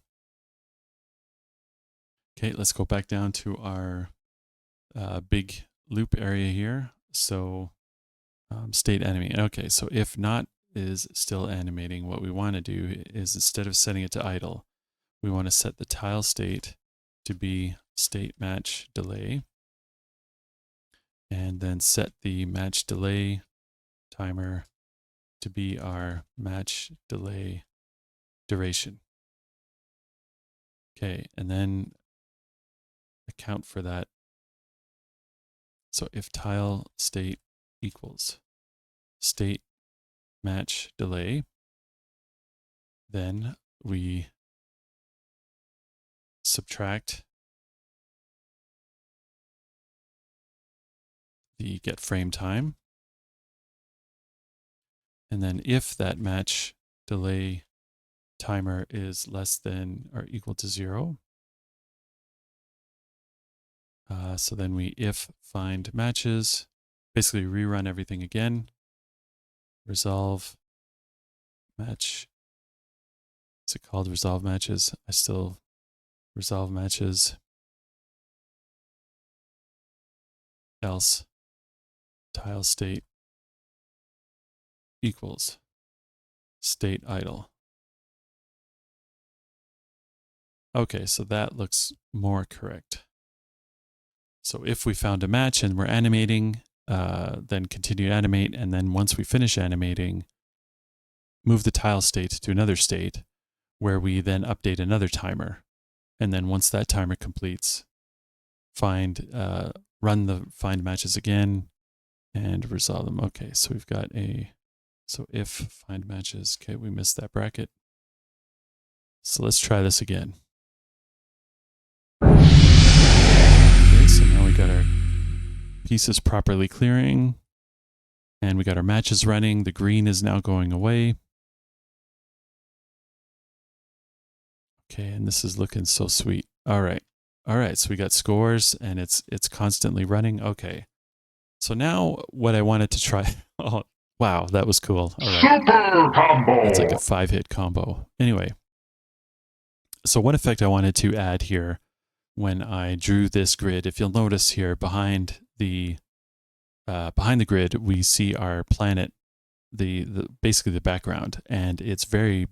[SPEAKER 2] Okay, let's go back down to our big loop area here. So state animating. Okay, so if not is still animating, what we want to do is instead of setting it to idle, we want to set the tile state to be state match delay, and then set the match delay timer to be our match delay duration. Okay, and then account for that. So if tile state equals state match delay, then we subtract the get frame time. And then if that match delay timer is less than or equal to 0, so then we if find matches, basically rerun everything again, resolve match. Is it called resolve matches? I still resolve matches. Else tile state equals state idle. Okay, so that looks more correct. So if we found a match and we're animating, then continue to animate, and then once we finish animating, move the tile state to another state where we then update another timer. And then once that timer completes, run the find matches again and resolve them. Okay, so we've got so if find matches, okay, we missed that bracket. So let's try this again. Okay, so now we got our pieces properly clearing and we got our matches running. The green is now going away. Okay, and this is looking so sweet. All right. All right, so we got scores and it's constantly running. Okay. So now what I wanted to try, oh, wow, that was cool. All right.
[SPEAKER 3] Super combo.
[SPEAKER 2] That's like a 5-hit combo. Anyway, so one effect I wanted to add here when I drew this grid, if you'll notice here behind the grid, we see our planet, basically the background, and it's very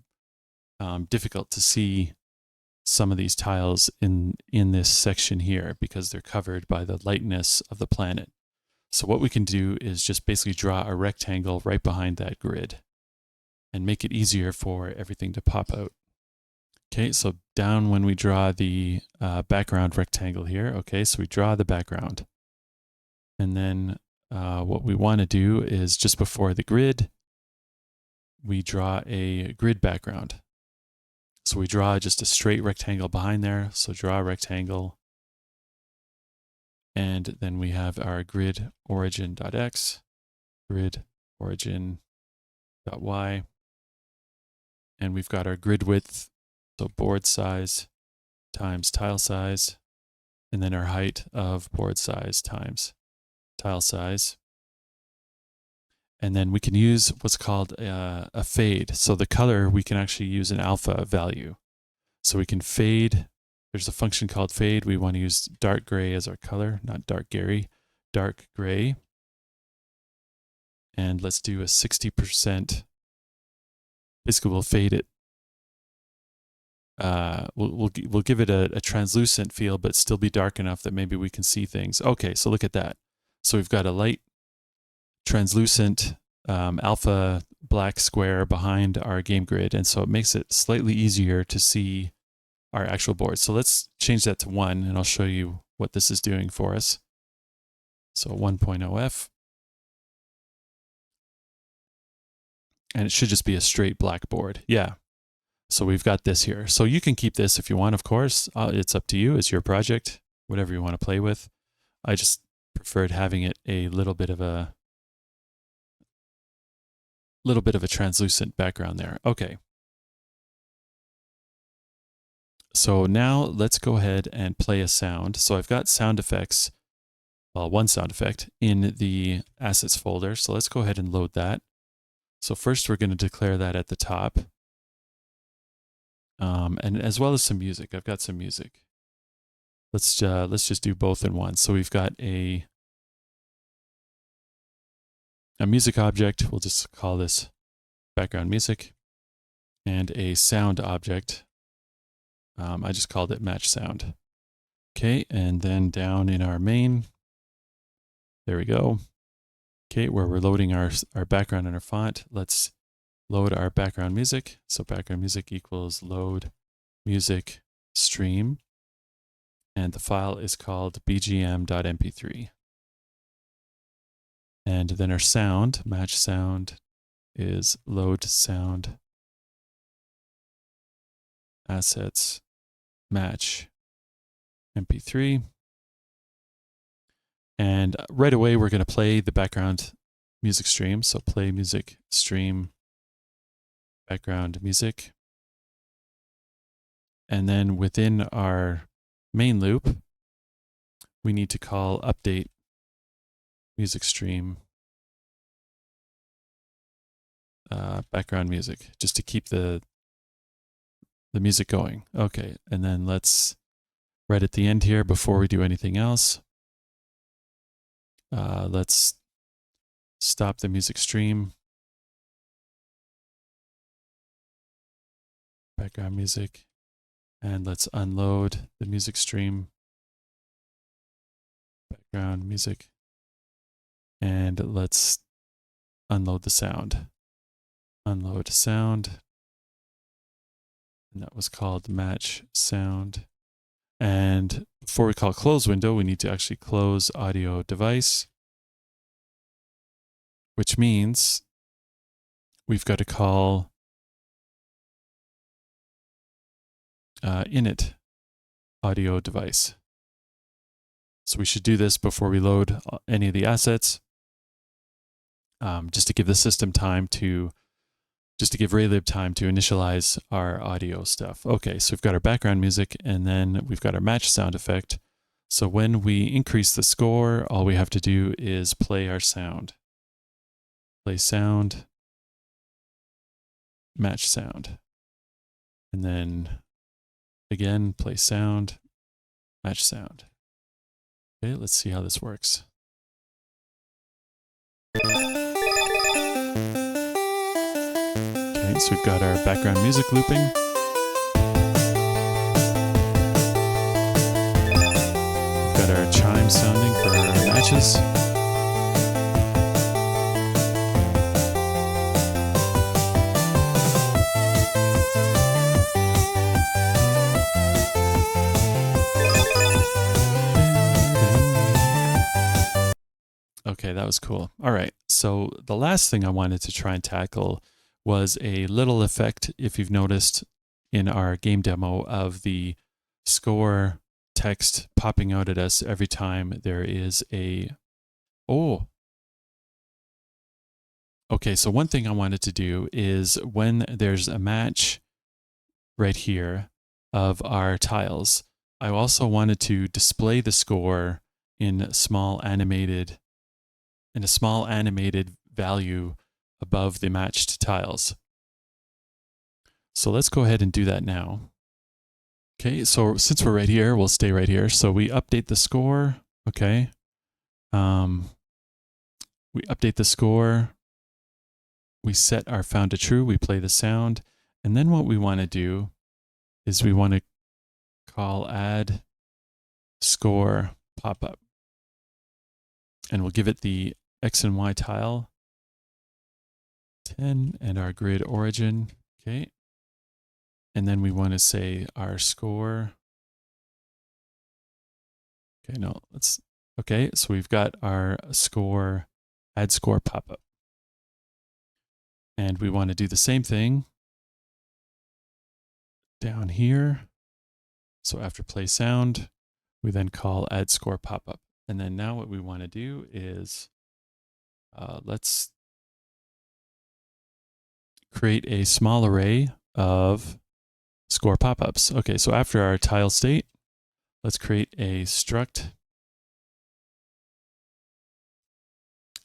[SPEAKER 2] difficult to see some of these tiles in this section here because they're covered by the lightness of the planet. So what we can do is just basically draw a rectangle right behind that grid and make it easier for everything to pop out. Okay, so down when we draw the background rectangle here, okay, so we draw the background. And then what we want to do is just before the grid, we draw a grid background. So we draw just a straight rectangle behind there. So draw a rectangle. And then we have our grid origin.x, grid origin.y. And we've got our grid width, so board size times tile size, and then our height of board size times tile size. And then we can use what's called a fade. So the color, we can actually use an alpha value. So we can fade. There's a function called fade. We want to use dark gray as our color, not dark Gary, dark gray. And let's do a 60%. Basically, we'll fade it. We'll give it a translucent feel, but still be dark enough that maybe we can see things. Okay, so look at that. So we've got a light translucent alpha black square behind our game grid, and so it makes it slightly easier to see our actual board. So let's change that to 1, and I'll show you what this is doing for us. So 1.0f. And it should just be a straight black board. Yeah. So we've got this here. So you can keep this if you want, of course. It's up to you. It's your project, whatever you want to play with. I just preferred having it a little bit of a translucent background there. Okay. So now let's go ahead and play a sound. So I've got sound effects, well, one sound effect in the assets folder. So let's go ahead and load that. So first we're going to declare that at the top. And as well as some music. I've got some music. Let's just do both in one. So we've got a music object. We'll just call this background music, and a sound object. I just called it match sound. Okay, and then down in our main, there we go. Okay, where we're loading our background and our font, let's load our background music. So background music equals load music stream, and the file is called bgm.mp3. And then our sound, match sound, is load sound assets match mp3. And right away we're going to play the background music stream. So play music stream background music. And then within our main loop, we need to call update music stream background music, just to keep the music going. Okay, and then let's, right at the end here, before we do anything else, let's stop the music stream. Background music. And let's unload the music stream. Background music. And let's unload the sound. Unload sound. And that was called match sound. And before we call close window, we need to actually close audio device, which means we've got to call init audio device. So we should do this before we load any of the assets, just to give the system time to just to give Raylib time to initialize our audio stuff. Okay, so we've got our background music, and then we've got our match sound effect. So when we increase the score, all we have to do is play our sound. Play sound, match sound. And then again, play sound, match sound. Okay, let's see how this works. Okay, so we've got our background music looping. We've got our chime sounding for our matches. Okay, that was cool. All right, so the last thing I wanted to try and tackle was a little effect, if you've noticed in our game demo, of the score text popping out at us every time there is a... Oh! Okay, so one thing I wanted to do is when there's a match right here of our tiles, I also wanted to display the score in a small animated value above the matched tiles. So let's go ahead and do that now. Okay, so since we're right here, we'll stay right here. So we update the score, okay. We update the score. We set our found to true, we play the sound. And then what we want to do is we want to call add score pop-up. And we'll give it the X and Y tile 10 and our grid origin. Okay. And then we want to say our score. Okay, no, let's, okay, so we've got our score, add score pop-up. And we want to do the same thing down here. So after play sound, we then call add score pop-up. And then now what we want to do is let's create a small array of score pop-ups. Okay, so after our tile state, let's create a struct,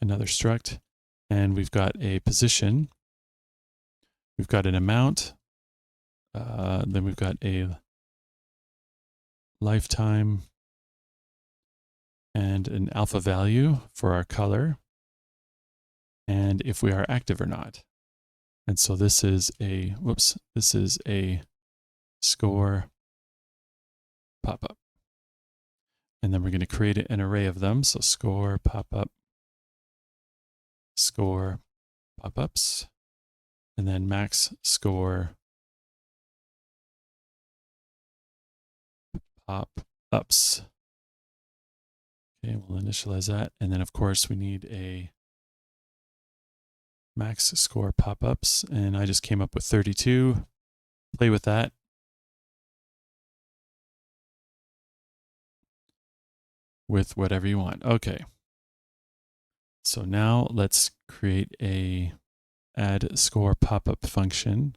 [SPEAKER 2] another struct, and we've got a position. We've got an amount. Then we've got a lifetime and an alpha value for our color, and if we are active or not. And so this is a, whoops, this is a score pop-up. And then we're going to create an array of them. So score pop-up, score pop-ups, and then max score pop-ups. Okay, we'll initialize that. And then of course we need a max score pop-ups, and I just came up with 32. Play with that. With whatever you want. Okay. So now let's create a add score pop-up function.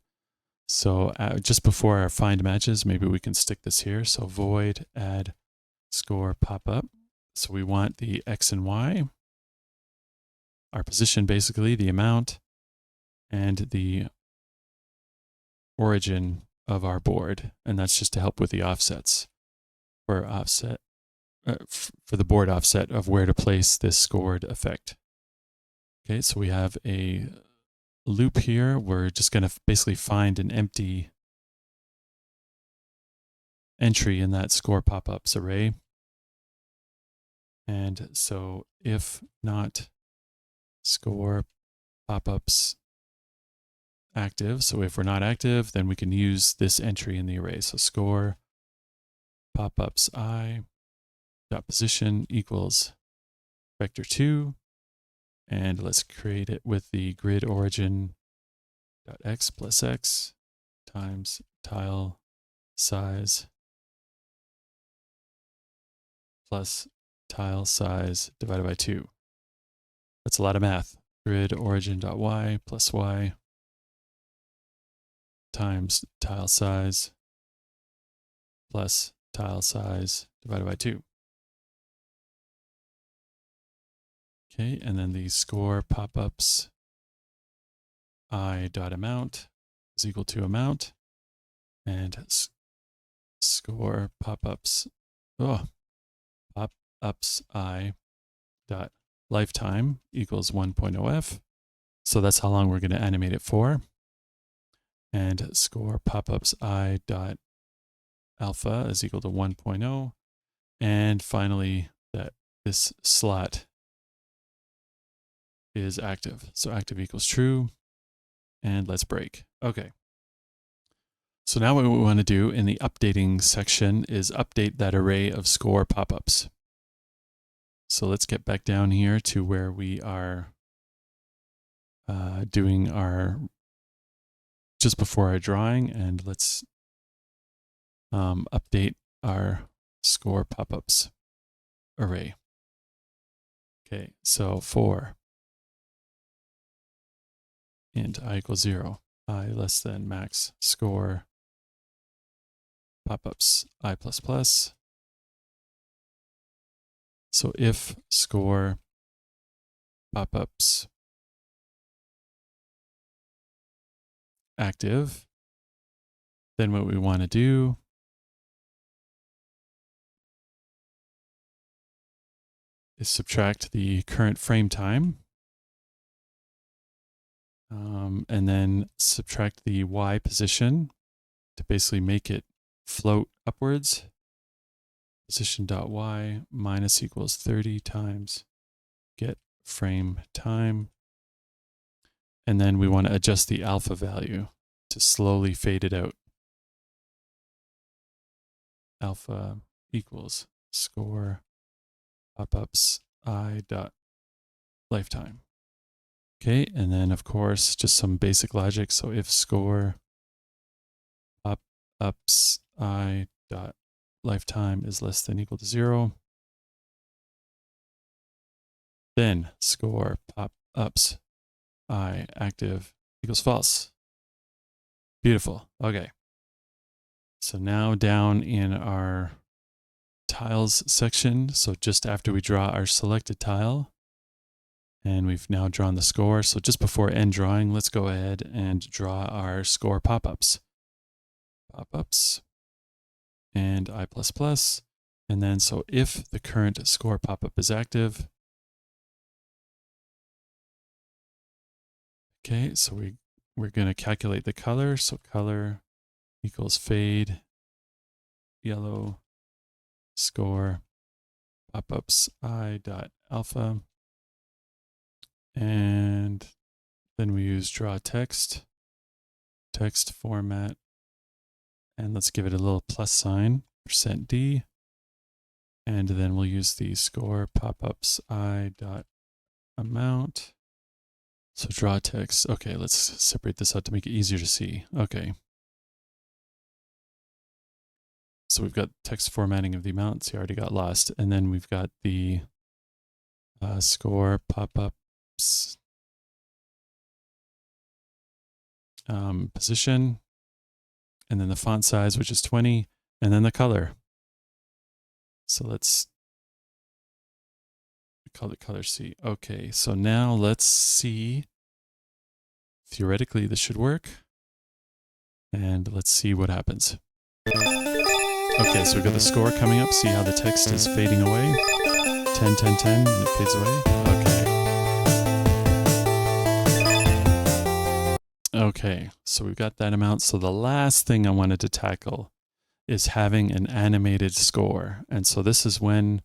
[SPEAKER 2] So just before our find matches, maybe we can stick this here. So void add score pop-up. So we want the X and Y, our position basically, the amount, and the origin of our board. And that's just to help with the offsets for offset. For the board offset of where to place this scored effect. Okay, so we have a loop here. We're just going to basically find an empty entry in that score pop-ups array. And so if not score pop-ups active, so if we're not active, then we can use this entry in the array. So score pop-ups I dot position equals vector 2, and let's create it with the grid origin dot x plus x times tile size plus tile size divided by 2. That's a lot of math. Grid origin dot y plus y times tile size plus tile size divided by 2. Okay, and then the score pop-ups I.amount is equal to amount, and score pop-ups pop-ups I dot lifetime equals 1.0f. So that's how long we're going to animate it for. And score pop-ups I dot alpha is equal to 1.0. And finally, that this slot is active. So active equals true. And let's break. Okay. So now what we want to do in the updating section is update that array of score pop-ups. So let's get back down here to where we are doing our, just before our drawing, and let's update our score pop-ups array. Okay, so for int I equals 0, I less than max score pop-ups I plus plus. So if score pop-ups active, then what we want to do is subtract the current frame time, and then subtract the Y position to basically make it float upwards. Position.y minus equals 30 times get frame time. And then we want to adjust the alpha value to slowly fade it out. Alpha equals score pop-ups I dot lifetime. Okay, and then of course, just some basic logic. So if score pop-ups I dot lifetime is less than equal to 0, then score pop-ups I active equals false. Beautiful. Okay. So now down in our tiles section, so just after we draw our selected tile, and we've now drawn the score. So just before end drawing, let's go ahead and draw our score pop-ups. Pop-ups and I++. And then so if the current score pop-up is active, okay, so we're going to calculate the color. So color equals fade, yellow, score, pop-ups I dot alpha. And then we use draw text, text format, and let's give it a little plus sign, %D. And then we'll use the score pop-ups I dot amount. So draw text. Okay, let's separate this out to make it easier to see. Okay. So we've got text formatting of the amount. See, I already got lost. And then we've got the score pop-ups position, and then the font size, which is 20, and then the color. So let's call it color C. Okay, so now let's see. Theoretically, this should work. And let's see what happens. Okay, so we've got the score coming up. See how the text is fading away? 10, 10, 10, and it fades away. Okay, so we've got that amount. So the last thing I wanted to tackle is having an animated score. And so this is when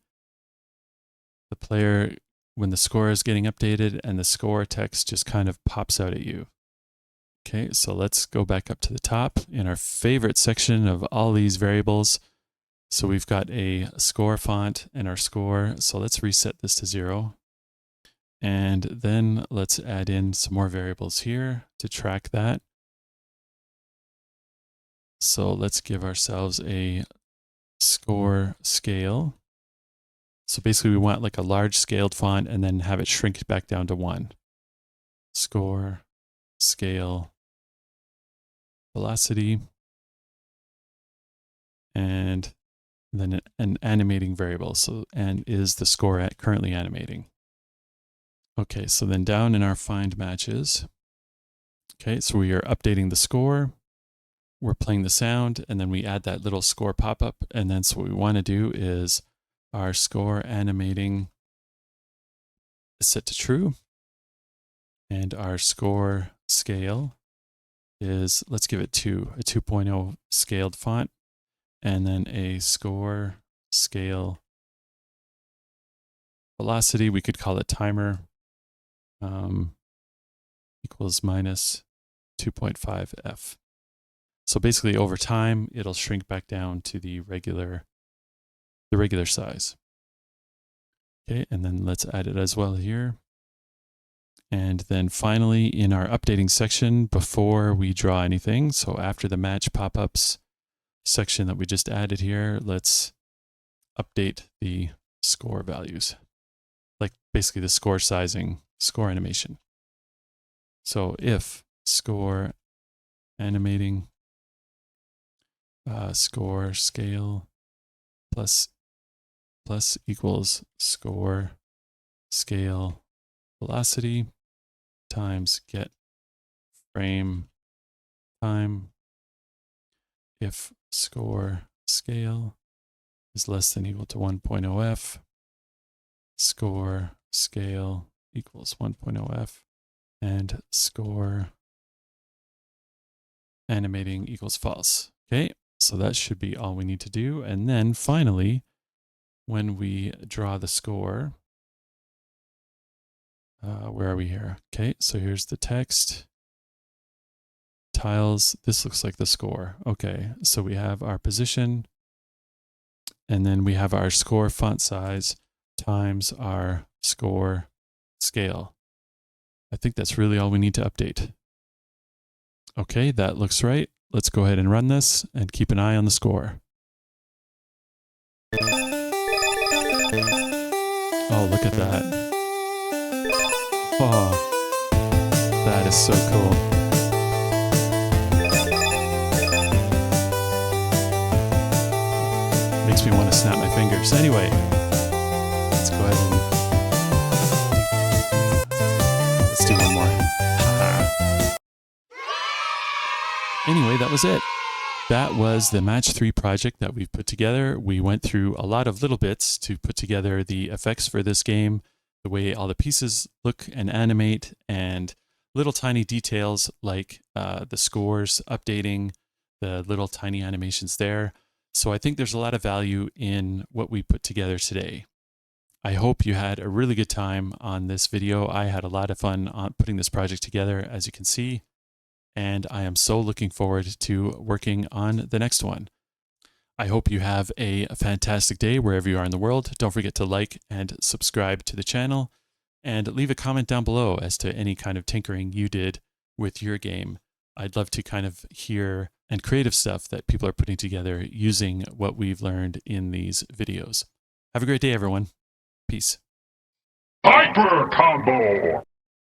[SPEAKER 2] the player, when the score is getting updated and the score text just kind of pops out at you. Okay, so let's go back up to the top in our favorite section of all these variables. So we've got a score font and our score. So let's reset this to 0. And then let's add in some more variables here to track that. So let's give ourselves a score scale. So basically we want like a large scaled font and then have it shrink back down to 1. Score, scale, velocity, and then an animating variable. So, and is the score currently animating? Okay, so then down in our find matches, okay, so we are updating the score, we're playing the sound, and then we add that little score pop-up. And then so what we want to do is our score animating is set to true. And our score scale is, let's give it 2, a 2.0 scaled font. And then a score scale velocity, we could call it timer, equals minus 2.5 f. So basically over time, it'll shrink back down to the regular size. Okay, and then let's add it as well here. And then finally, in our updating section, before we draw anything, so after the match pop-ups section that we just added here, let's update the score values, like basically the score sizing, score animation. So if score animating score scale plus equals score scale velocity times get frame time, if score scale is less than or equal to 1.0 f, score scale equals 1.0 f, and score animating equals false. Okay, so that should be all we need to do. And then finally, when we draw the score, where are we here? Okay, so here's the text. Tiles, this looks like the score. Okay, so we have our position, and then we have our score font size times our score scale. I think that's really all we need to update. Okay, that looks right. Let's go ahead and run this and keep an eye on the score. Oh, look at that. Oh, that is so cool. Makes me want to snap my fingers. Anyway, let's go ahead and let's do one more. Anyway, that was it. That was the Match3 project that we've put together. We went through a lot of little bits to put together the effects for this game, the way all the pieces look and animate, and little tiny details like the scores, updating the little tiny animations there. So I think there's a lot of value in what we put together today. I hope you had a really good time on this video. I had a lot of fun on putting this project together, as you can see, and I am so looking forward to working on the next one. I hope you have a fantastic day wherever you are in the world. Don't forget to like and subscribe to the channel, and leave a comment down below as to any kind of tinkering you did with your game. I'd love to kind of hear and creative stuff that people are putting together using what we've learned in these videos. Have a great day, everyone. Peace.
[SPEAKER 3] Hyper Combo!